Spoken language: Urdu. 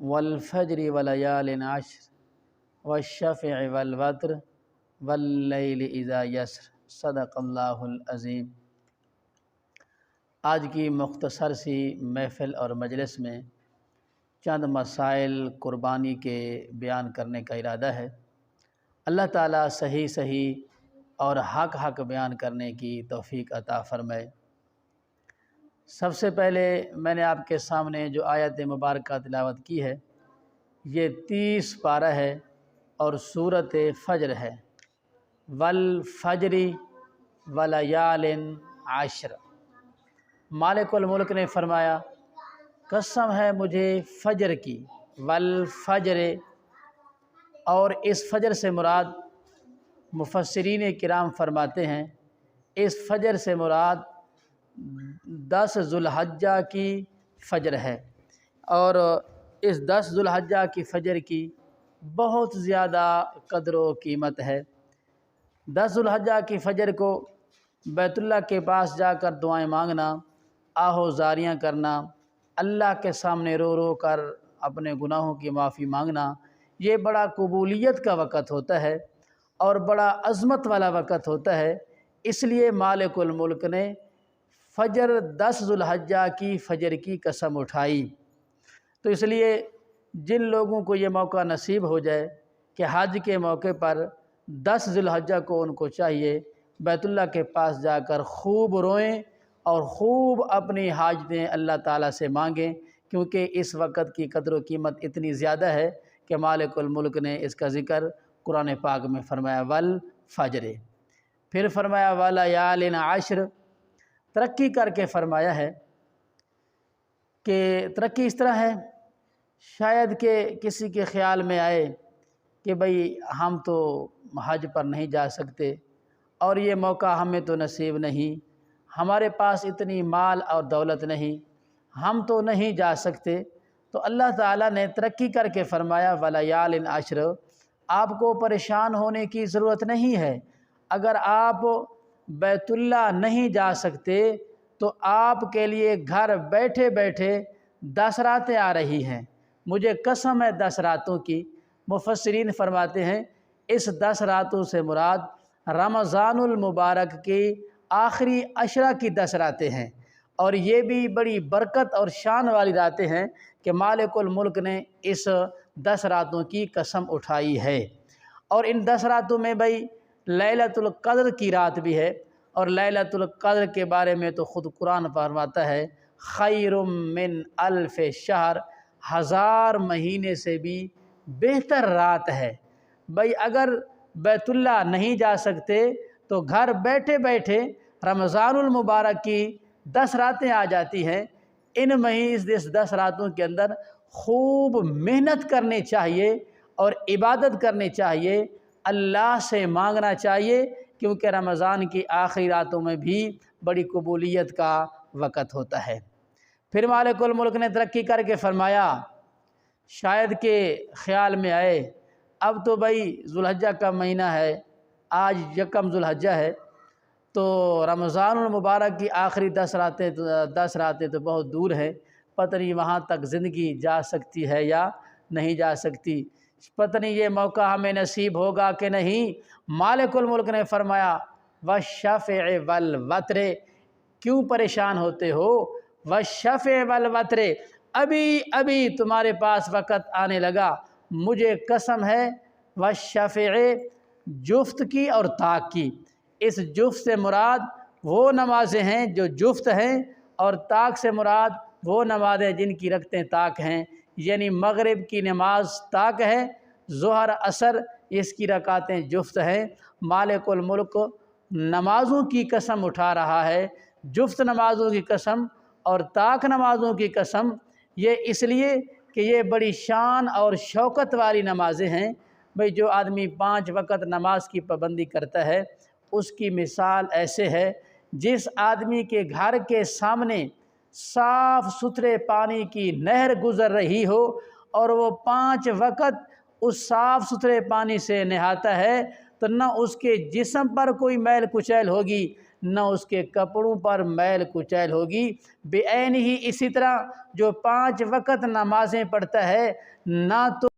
والفجر وليال عشر والشفع والوتر واللیل اذا یسر صدق اللہ العظیم۔ آج کی مختصر سی محفل اور مجلس میں چند مسائل قربانی کے بیان کرنے کا ارادہ ہے۔ اللہ تعالیٰ صحیح اور حق بیان کرنے کی توفیق عطا فرمائے۔ سب سے پہلے میں نے آپ کے سامنے جو آیت مبارکہ تلاوت کی ہے، یہ 30 پارہ ہے اور سورۃ فجر ہے۔ والفجر ولیال عشر۔ مالک الملک نے فرمایا قسم ہے مجھے فجر کی، والفجر، اور اس فجر سے مراد مفسرین کرام فرماتے ہیں اس فجر سے مراد 10 ذو الحجہ کی فجر ہے، اور اس 10 ذو الحجہ کی فجر کی بہت زیادہ قدر و قیمت ہے۔ 10 ذو الحجہ کی فجر کو بیت اللہ کے پاس جا کر دعائیں مانگنا، آہو زاریاں کرنا، اللہ کے سامنے رو رو کر اپنے گناہوں کی معافی مانگنا، یہ بڑا قبولیت کا وقت ہوتا ہے اور بڑا عظمت والا وقت ہوتا ہے۔ اس لیے مالک الملک نے فجر 10 ذو الحجہ کی فجر کی قسم اٹھائی۔ تو اس لیے جن لوگوں کو یہ موقع نصیب ہو جائے کہ حج کے موقع پر 10 ذو الحجہ کو ان کو چاہیے بیت اللہ کے پاس جا کر خوب روئیں اور خوب اپنی حاجتیں اللہ تعالیٰ سے مانگیں، کیونکہ اس وقت کی قدر و قیمت اتنی زیادہ ہے کہ مالک الملک نے اس کا ذکر قرآن پاک میں فرمایا والفجر، پھر فرمایا ولیال عشر۔ ترقی کر کے فرمایا ہے کہ ترقی اس طرح ہے، شاید کہ کسی کے خیال میں آئے کہ بھئی ہم تو حج پر نہیں جا سکتے اور یہ موقع ہمیں تو نصیب نہیں، ہمارے پاس اتنی مال اور دولت نہیں، ہم تو نہیں جا سکتے۔ تو اللہ تعالیٰ نے ترقی کر کے فرمایا ولیال عشر، آپ کو پریشان ہونے کی ضرورت نہیں ہے۔ اگر آپ بیت اللہ نہیں جا سکتے تو آپ کے لیے گھر بیٹھے بیٹھے 10 راتیں آ رہی ہیں۔ مجھے قسم ہے 10 راتوں کی، مفسرین فرماتے ہیں اس 10 راتوں سے مراد رمضان المبارک کی آخری عشرہ کی 10 راتیں ہیں، اور یہ بھی بڑی برکت اور شان والی راتیں ہیں کہ مالک الملک نے اس 10 راتوں کی قسم اٹھائی ہے۔ اور ان 10 راتوں میں بھائی لیلۃ القدر کی رات بھی ہے، اور لیلۃ القدر کے بارے میں تو خود قرآن فرماتا ہے خیر من الف شہر، 1000 مہینے سے بھی بہتر رات ہے۔ بھائی اگر بیت اللہ نہیں جا سکتے تو گھر بیٹھے بیٹھے رمضان المبارک کی 10 راتیں آ جاتی ہیں۔ اس 10 راتوں کے اندر خوب محنت کرنی چاہیے اور عبادت کرنی چاہیے، اللہ سے مانگنا چاہیے، کیونکہ رمضان کی آخری راتوں میں بھی بڑی قبولیت کا وقت ہوتا ہے۔ پھر مالک الملک نے ترقی کر کے فرمایا شاید کہ خیال میں آئے اب تو بھائی ذو الحجہ کا مہینہ ہے، آج یکم ذو الحجہ ہے، تو رمضان المبارک کی آخری 10 راتیں تو بہت دور ہیں، پتہ نہیں وہاں تک زندگی جا سکتی ہے یا نہیں جا سکتی، پتہ نہیں یہ موقع ہمیں نصیب ہوگا کہ نہیں۔ مالک الملک نے فرمایا والشفع والوتر، کیوں پریشان ہوتے ہو؟ والشفع والوتر، ابھی تمہارے پاس وقت آنے لگا، مجھے قسم ہے والشفع، جفت کی اور طاق کی۔ اس جفت سے مراد وہ نمازیں ہیں جو جفت ہیں، اور طاق سے مراد وہ نمازیں جن کی رکعتیں طاق ہیں، یعنی مغرب کی نماز طاق ہے، ظہر عصر اس کی رکعتیں جفت ہیں۔ مالک الملک نمازوں کی قسم اٹھا رہا ہے، جفت نمازوں کی قسم اور طاق نمازوں کی قسم، یہ اس لیے کہ یہ بڑی شان اور شوکت والی نمازیں ہیں۔ بھئی جو آدمی 5 وقت نماز کی پابندی کرتا ہے اس کی مثال ایسے ہے جس آدمی کے گھر کے سامنے صاف ستھرے پانی کی نہر گزر رہی ہو اور وہ 5 وقت اس صاف ستھرے پانی سے نہاتا ہے تو نہ اس کے جسم پر کوئی میل کچیل ہوگی، نہ اس کے کپڑوں پر میل کچیل ہوگی۔ بعین ہی اسی طرح جو 5 وقت نمازیں پڑھتا ہے، نہ تو